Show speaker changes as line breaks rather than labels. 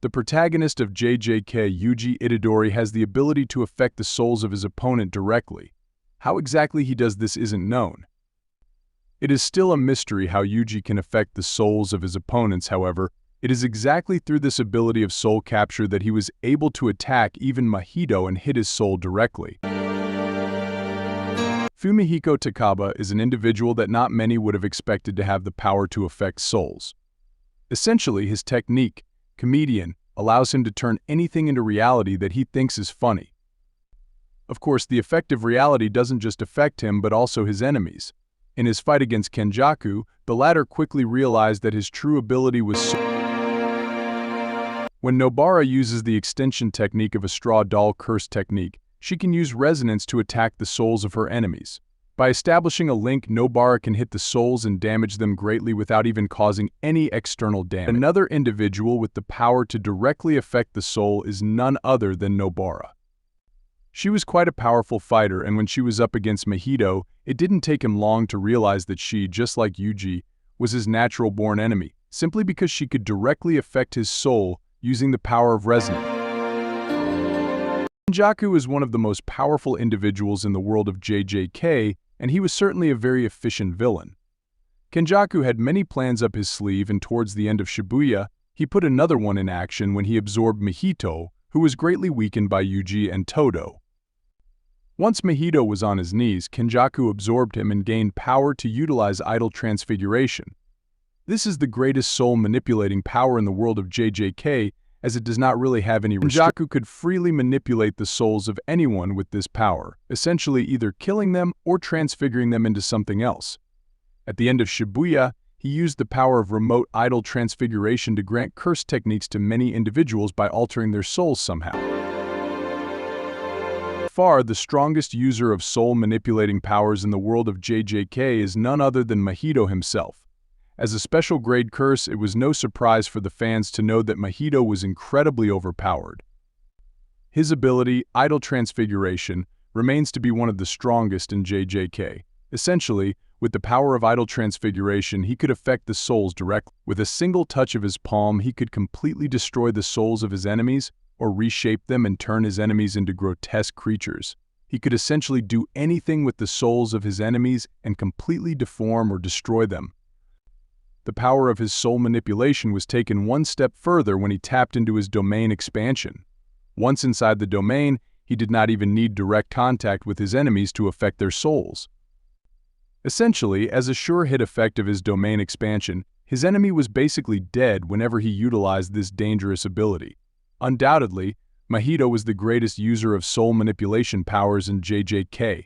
The protagonist of JJK, Yuji Itadori, has the ability to affect the souls of his opponent directly. How exactly he does this isn't known. It is still a mystery how Yuji can affect the souls of his opponents. However, it is exactly through this ability of soul capture that he was able to attack even Mahito and hit his soul directly. Fumihiko Takaba is an individual that not many would have expected to have the power to affect souls. Essentially, his technique, comedian, allows him to turn anything into reality that he thinks is funny. Of course, the effective reality doesn't just affect him but also his enemies. In his fight against Kenjaku, the latter quickly realized that his true ability was When Nobara uses the extension technique of a straw doll curse technique, she can use resonance to attack the souls of her enemies. By establishing a link, Nobara can hit the souls and damage them greatly without even causing any external damage. Another individual with the power to directly affect the soul is none other than Nobara. She was quite a powerful fighter, and when she was up against Mahito, it didn't take him long to realize that she, just like Yuji, was his natural-born enemy, simply because she could directly affect his soul using the power of resonance. Kenjaku is one of the most powerful individuals in the world of JJK, and he was certainly a very efficient villain. Kenjaku had many plans up his sleeve, and towards the end of Shibuya, he put another one in action when he absorbed Mahito, who was greatly weakened by Yuji and Todo. Once Mahito was on his knees, Kenjaku absorbed him and gained power to utilize idol transfiguration. This is the greatest soul-manipulating power in the world of JJK, as it does not really have any restrictions. Kenjaku could freely manipulate the souls of anyone with this power, essentially either killing them or transfiguring them into something else. At the end of Shibuya, he used the power of remote idol transfiguration to grant curse techniques to many individuals by altering their souls somehow. Far, the strongest user of soul-manipulating powers in the world of JJK is none other than Mahito himself. As a special grade curse, it was no surprise for the fans to know that Mahito was incredibly overpowered. His ability, Idol Transfiguration, remains to be one of the strongest in JJK. Essentially, with the power of Idol Transfiguration, he could affect the souls directly. With a single touch of his palm, he could completely destroy the souls of his enemies, or reshape them and turn his enemies into grotesque creatures. He could essentially do anything with the souls of his enemies and completely deform or destroy them. The power of his soul manipulation was taken one step further when he tapped into his domain expansion. Once inside the domain, he did not even need direct contact with his enemies to affect their souls. Essentially, as a sure hit effect of his domain expansion, his enemy was basically dead whenever he utilized this dangerous ability. Undoubtedly, Mahito was the greatest user of soul manipulation powers in JJK.